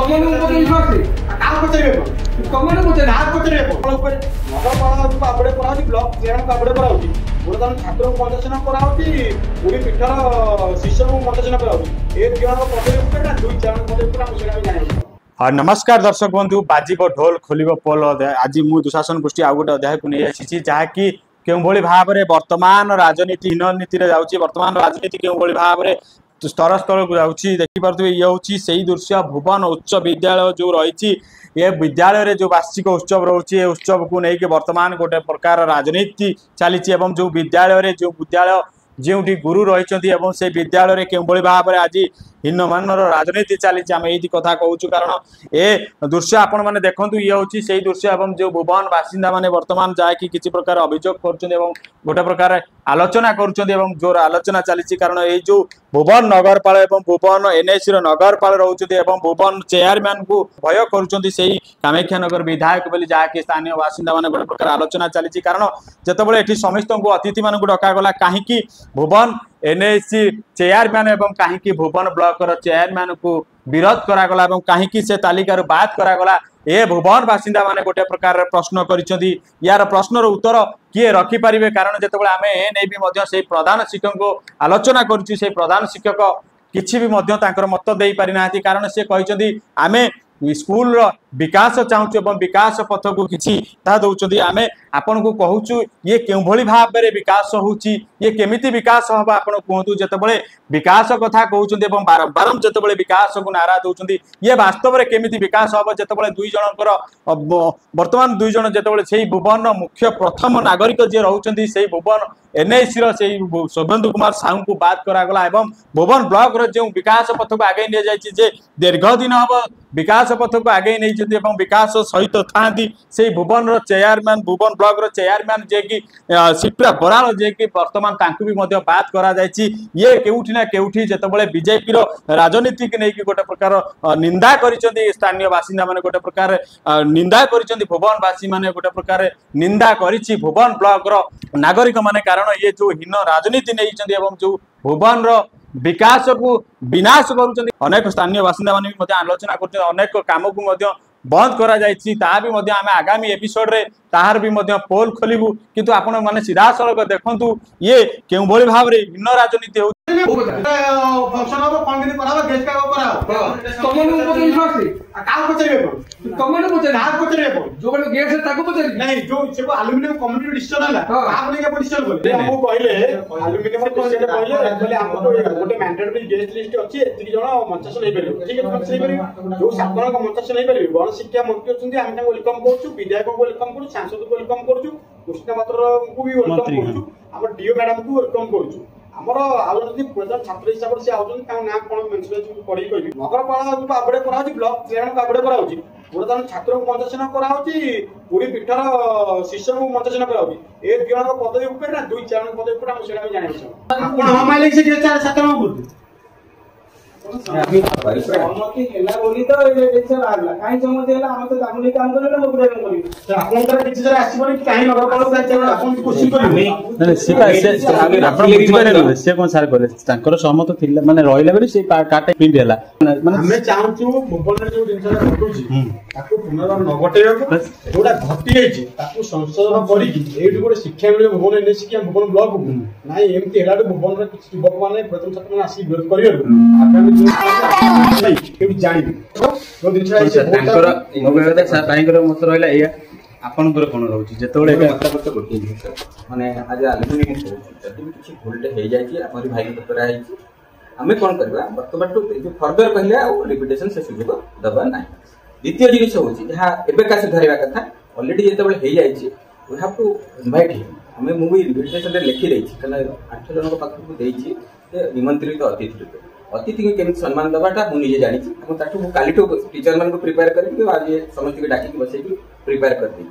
ତମକୁ ପଚାରିବେ କାହା ପଚାରିବେ ତମକୁ ପଚାରିବେ କାହା ପଚାରିବେ ଉପରେ ନଗରପାଳ ଆବଡେ କରାଉଛି ବ୍ଲକ ଚେୟାରକୁ ଆବଡେ କରାଉଛି ବର୍ତ୍ତମାନ ଛାତ୍ରଙ୍କୁ ମଞ୍ଚାସନ କରାଉଛି ପୁରୀ ପୀଠର ଶିଷ୍ୟଙ୍କୁ ମଞ୍ଚାସନ କରାଉଛି ଏ ଜଣଙ୍କ ପଦବୀ ଉପରେ ନା ଦୁଇ ଜଣଙ୍କ ପଦବୀ ଉପରେ ଆମେ ସେଇଟା ଜାଣିବୁ। नमस्कार दर्शक बंधु बाजिब ढोल खोल पोल आज मु दुशासन गोष्ठी आउ गोटे अध्याय को नहीं आसी जहाँकि क्यों भाव में वर्तमान राजनीति हीन नीति जाऊँगी वर्तमान राजनीति क्यों भाव में स्तर स्तर को जाऊँगी देखिपे ये हूँ से दृश्य भुवन उच्च विद्यालय जो रही ये विद्यालय जो वार्षिक उत्सव रोचे उत्सव को लेकिन वर्तमान गोटे प्रकार राजनीति चली जो विद्यालय जो विद्यालय जो गुरु रही से विद्यालय क्यों भाव में आज हीनमान राजनीति चली आम ये कथा कहूँ कारण ए दृश्य आपण मैंने देखूँ ये हूँ से दृश्य एवं जो भुवन बासिंदा मैंने वर्तमान जहाँकि किसी प्रकार अभियोग कर गोटे प्रकार आलोचना करुँच जोर आलोचना चली कारण ये जो भुवन नगरपाल एवं भुवन एनएसी नगरपाल रोचे भुवन चेयरमैन को भय करुँच कामाख्यानगर विधायक बोली जहाँकि स्थानीय बासिंदा मैंने गोटे प्रकार आलोचना चली कारण जितेबाला ये समस्त अतिथि मान डकागला कहीं भुवन एनएसी चेयरमैन एवं कहीं भुवन ब्लॉक चेयरमैन को विरोध करागला कहीं से तालिकार बाद करागला ए भुवन बासिंदा माने गोटे प्रकार प्रश्न करिसेंती यार प्रश्नर उत्तर किए रखिपारे कारण जितेबाला आम ए नहीं से प्रधान शिक्षक को आलोचना करुँ से प्रधान शिक्षक किसी भी मत दे पारि ना कारण से कहते आम स्कूल विकास चाहूँ और विकास पथ को किसी दौरान आम आपन को कहूँ ये क्यों भाव में विकास होची ये केमिति विकास हम आप कहतु जितेबाला विकास कथा कहते बारंबार जितेबाला विकास को नारा दौरान ये वास्तव में केमिति विकास हम जितेबाला दुई जनकर वर्तमान दुई जन जितेबाला से भुवन मुख्य प्रथम नागरिक जी रोचे से भुवन एनएसी शुभेन्दु कुमार साहू को बात करागला भुवन ब्लॉक जो विकास पथ को आगे नहीं दीर्घ दिन हम विकास पथ को आगे नहीं विकास सहित था से भुवन चेयरमैन भुवन ब्लॉक चेयरमैन जे कि शिप्रा बराल जे कि वर्तमान तांकु भी बात करा ये केउठी ना केउठी जितेबाला बीजेपी राजनीति की नहीं गोटे प्रकार निंदा करिसेंती स्थानीय बासिंदा माने गोटे प्रकार निंदा करिसेंती भुवनवासी माने गोटे प्रकार निंदा करिछि भुवन ब्लॉक नागरिक माने कारण ये जो हीन राजनीति नहीं जो भुवन विकास को विनाश करुँच अनेक स्थानीय बासिंदा माने भी आलोचना कर अनेक काम को बंद करा जायछि ता भी आम आगामी एपिसोड रे ताहार भी पोल खोलू किंतु आपण माने सीधा सड़क देखंतु ये क्यों भली भाव रे हीन राजनीति हो फंक्शन हो कोन दिन कराबो गेस्ट का कराओ तमनु पचारि फासी आ का पचारिबे तमनु पचारि का पचारिबे जो बले गेस्ट से ताको पचारि नहीं जो से एल्युमिनियम कम्युनिटी डिस्ट्रीब्यूशन हला आप ने के डिस्ट्रीब्यूशन बोले हमहु कहले एल्युमिनियम डिस्ट्रीब्यूशन कहले बोले हमको गोटे मैंडेटरी गेस्ट लिस्ट अछि एति जण मंचासन नै परिबो ठीक है मंचासन नै परिबो जो साधारण को मंचासन नै परिबो गण शिक्षा मंत्री अछंती हम ताको वेलकम करछु विधायक को वेलकम करछु सांसद को वेलकम करछु कृष्ण मात्र को भी वेलकम करछु हमर डीओ मैडम को वेलकम करछु हमर आउजन प्रधान छात्र हिसाब से आउजन का नाम कोन मेंशन पढी कहबी नगरपाल को आबडे कराउची ब्लॉक चेयरमैन को आबडे कराउची वर्तमान छात्र को मञ्चन कराउची पुरी पीठर शिष्य को मञ्चन कराउची ए जणक पदवी ऊपर ना दुई चारण पदवी ऊपर हम सेडा जानि छ आपण हम आइले से चार छात्र को सहमति हेला बोली तो ये देखछ लागला काई सहमति हेला हम तो दामुनी काम करले हम पूरा काम करी तो आपण तर किछि जरा आसीबनी काई नगरपाल जाय आपण क्वेश्चन करिवे नहीं से आगे आपण बुझि पारे से कोन सार करे तांकर सहमत थिला माने रहिला बेले से काटे पिंड हेला माने हमें चाहूछु भुवन जो जिनसा घटुची ताको पुनर नगटेबो जोडा घटी हेछि ताको संशोधन करी एठी गोटे शिक्षा मिले भुवन ने शिक्षा भुवन ब्लॉक नाही एमति हेला भुवन रे किछि युवक माने प्रथम छात्र माने आसी विरोध करियो आगामी नहीं जानी तो दिनसा तांकर मोबाइल सर तांकर मत रहला एया आपनकर कोन रहउची जेतोले मत गोटे माने आज एल्युमिनियम जदि किछि भूलटे हे जायछि हमर भाई के तोरा हेछि हमें कोन करबा वर्तमान जो फर्दर कहले आ लिमिटेशन से सुझबो दबा नाही द्वितीय जिनिस होछि जहा एबे का सुधारिबा कथा ऑलरेडी जेतोले हे जायछि we have to invite him हमें मूवी इनविटेशन रे लिखि देछि कला 8 जन को पाख को देछि निमंत्रित अतिथि अतिथि के केमिति सम्मान दबाटा मु निजे जानि छी हम ताठू कालीठो टीचर मन को प्रिपेयर करबी तो आज समझ के डाकी बसै की प्रिपेयर कर दी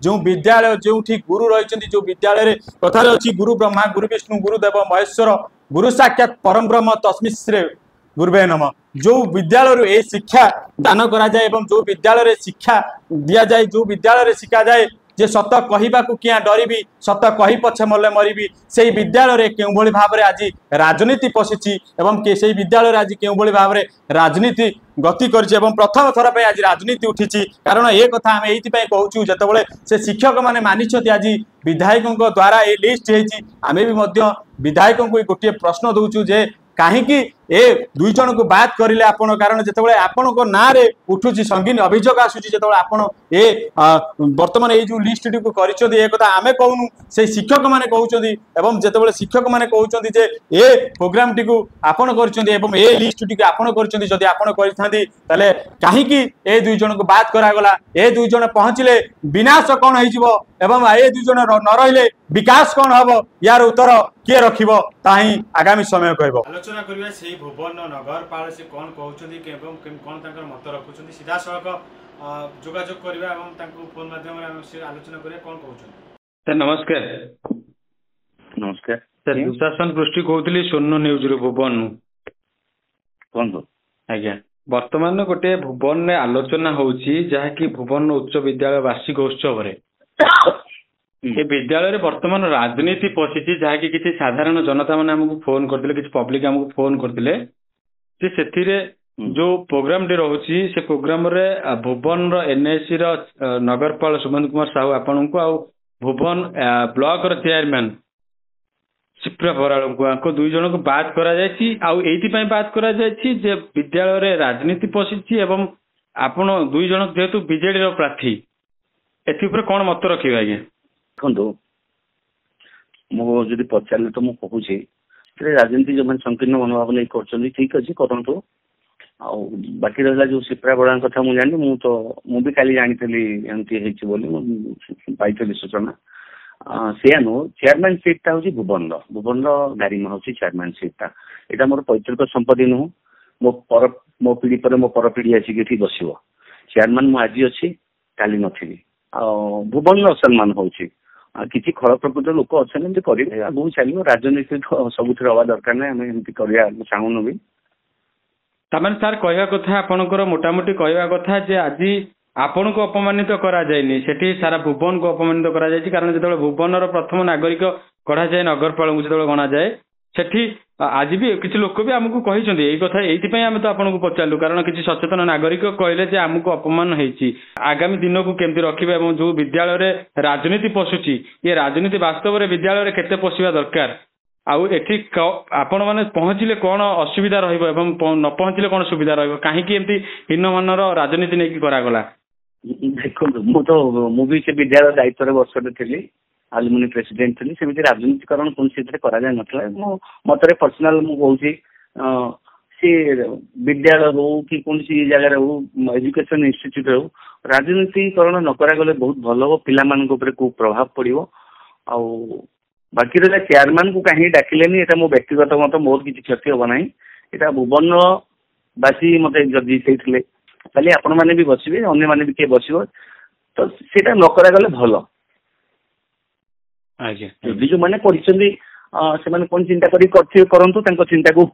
जो विद्यालय जो गुरु रही जो विद्यालय कथार अच्छी गुरु ब्रह्मा गुरु विष्णु गुरुदेव महेश्वर गुरु साक्षात परम ब्रह्म तस्मिन् गुरुवे नमः। जो विद्यालय ए शिक्षा दान करा जाए एवं जो विद्यालय शिक्षा दिया जाए, जो विद्यालय शिखा जाए जे सत कहवाक क्या डरबी, सत कही पछे मले मरबी, से विद्यालय क्यों भली भाव में आज राजनीति पशिची एवं से विद्यालय आज क्यों भली भाव में राजनीति गति करछि एवं प्रथम थर पे आज राजनीति उठी। कारण ये कथा आम ये कहूँ जितेबाला से शिक्षक मैंने मानिछथि आज विधायकों द्वारा ये लिस्ट होती, आम भी विधायकों को गोटे प्रश्न दौचु जे कहीं ए दुई जन को बात करें आपण, कारण जितेबाला आपण ना उठू संगीन अभियोग आसूँ आपण ए बर्तमान ये जो लिस्ट टी कर कथा आम कहूँ से शिक्षक मैंने कहते एवं जितेबाला शिक्षक मैंने कहते जे ए प्रोग्राम टी आपण कर लिस्ट टी आपण कर कहीं ए दुई जन को बात करागला, ए दुई जन पहुँचले विनाश कौन हो एवं ए दुई जन न रही विकास कौन हम, यार उत्तर किए रखिबो ताही आगामी समय कहबो। आलोचना करिया से भुवन नगरपाल से कौन कहउछथि एवं कौन ताकर मत रखुछथि, सीधा सड़क जोगाजोग करिया एवं तांको फोन माध्यम रे से आलोचना करिया कौन कहउछथि। सर नमस्कार। नमस्कार सर दुशासन पृष्टि कहउतली सोनो न्यूज रो भुवन कोन आज्ञा वर्तमान गोटे भुवन ने आलोचना होउची जहा कि भुवन उच्च विद्यालय वार्षिक उत्सव रे ये विद्यालय वर्तमान राजनीति पशिची जहाँकि किसी साधारण जनता मैंने आमको फोन करते, किसी पब्लिक आमको फोन करते से जो प्रोग्राम टी रही से प्रोग्राम रे भुवन एनएससी नगरपाल सुमंत कुमार साहू आपण को आउ भुवन ब्लॉक चेयरमैन शिप्रा बराड़ को दुई जन को बात करा बात करा जे विद्यालय राजनीति पशिची एवं आपण दुई जन जेहेतु बीजेडी प्रार्थी एथि कौन मत रखिए आज्ञा। देखो मुझे पचारे तो मुझे कहूँ राजनीति जो संकीर्ण मनोभाव नहीं कर ठीक अच्छे करतु बाकी रहा जो शिप्रा बड़ा कथा मुझे जानी मुझे काली जानी एमती पाई सूचना से नु चेयरमैन सीटा हूँ भुवन गारिमा हूँ चेयरमैन सीटा यहाँ मोर पैतृक संपत्ति नुह मो पीढ़ी पर मो पर पीढ़ी आसिक बस चेयरमैन मुझे आज अच्छी काली नी भुवन असम्मान होची किसी खल प्रकृत लोक अच्छा करेंगे आगू चलो राजनीति तो सब हवा दरकार ना आम एमती करवा चाहून भी तामान सार कहवा कथा आपनकर मोटामोटी कहवा कथा जे आज आपण को अपमानित करा जायनी सेठी सारा भुवन को अपमानित करा जायछि कारण जेतबे भुवनर प्रथम नागरिक कढ़ा जाए नगरपाल को जेतबे गणा जाए सेठी आज भी किसी लोक भी आमको कही कथा ये आम तो आपको पचारू कारण किसी सचेतन नागरिक कहले आमको अपमान होती आगामी दिन को केमती रखा और जो विद्यालय राजनीति पशुची ये राजनीति वास्तव में विद्यालय केते पशिबा दरकार आउ एठी आपण माने पहुँचले कौन असुविधा रहिबो न पहुँचले कौन सुविधा रहिबो कहीं एमती हीनमानर राजनीति नहीं करागला। देखो मुझे से विद्यालय दायित्व वर्ष थी आलुमिनी प्रेसिडेंट थी सेमती राजनीतिकरण कौन करा जाए नथला मो मतरे पर्सनल मु कहूची से विद्यालय हो कि कौन सी जगह हो एजुकेशन इंस्टीट्यूट हो राजनीतिकरण न करा गले बहुत भल हो पिला मान को ऊपर को प्रभाव पड़िबो आ बाकी रहा चेयरमैन को कहीं डाकिलेनी एटा मो व्यक्तिगत मत मोर किसी क्षति होबा नहीं एटा भुवनवासी मते जदि सेइथिले खाली आपण माने भी बसिबे अन्य माने भी के बसिबो तो सेटा न करा गले भलो जदि जो मैंने पढ़ी कौन चिंता करतु चिंता को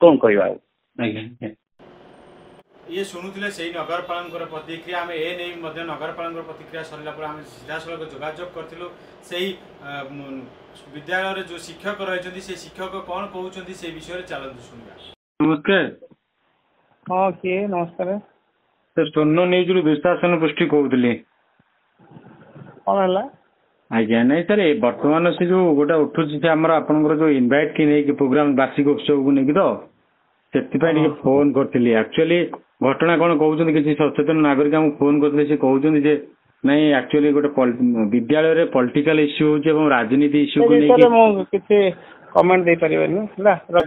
कौन कह ये शुणुले से नगरपाल प्रतिक्रिया आम ए नहीं नगरपाल प्रतिक्रिया सरला सीधा सड़क जोगाजोग करूँ से विद्यालय जो शिक्षक रही से शिक्षक कौन कहते से विषय चलते शुणा। नमस्कार। हाँ किए नमस्कार सर सोनो न्यूज रु दुशासन पृष्टि कहते कौन है आज्ञा नहीं सर बर्तमान से जो गोटे उठू आमर आप जो इनभाइट की नहीं प्रोग्राम वार्षिक उत्सव को लेकिन तो फोन करी एक्चुअली घटना कौन कहते किसी सचेतन नागरिक आमको फोन करते कहते नहीं एक्चुअली गोटे विद्यालय पॉलिटिकल इश्यू हो राजनीति इश्यू को लेकिन कमेंट दे परिबेनी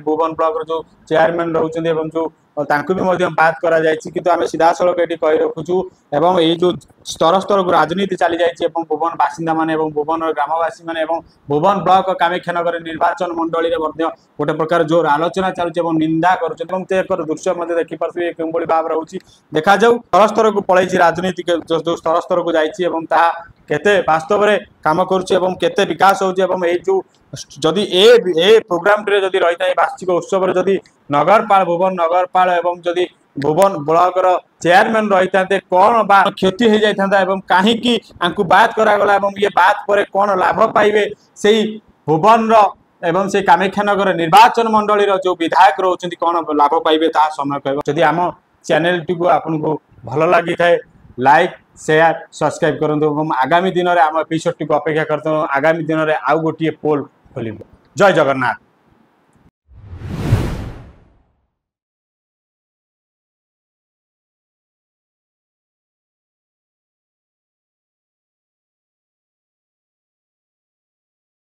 भुवन ब्लॉक जो चेयरमैन रहउछन एवं जो तांको भी बात करा जायछि किंतु आमे सीधा सड़क एटी कहि रखुछु एवं ए जो स्तर स्तर को राजनीति चली जायछि एवं भुवन बासिंदा माने एवं भुवन ग्रामवासी माने एवं भुवन ब्लॉक कामेख्यानगर निर्वाचन मंडली रे मध्ये गोटे प्रकार जो आलोचना चलुछि एवं निंदा करूछ एवं ते एकर दृश्य मध्ये देखि परथि केंबोली भाव रहउछि देखा जाऊ स्तर स्तर को पळैछि राजनीति जो स्तर स्तर को जायछि एवं ता केते वास्तव में काम करुचे एवं केते विकास होउचे एवं ए जो जदि ए प्रोग्राम रे जदि रही वार्षिक उत्सव जदि नगरपाल भुवन नगरपाल एवं जदि भुवन ब्लॉकर चेयरमैन रही था कौन बा क्षति हो जाता एवं कहीं बात करागला एवं ये बात पर कौन लाभ पाइबे से भुवन एवं से कामाख्यानगर निर्वाचन मंडली जो विधायक रोचंती कौन लाभ पाइबे ता समय कहब जदि आम चैनल टी को आपको भल लगी थाए लाइक शेयर सब्सक्राइब करूँ आगामी दिन में आम एपिसोड टी को अपेक्षा करते आगामी दिन में आउ गोटे पोल खोल जय जगन्नाथ।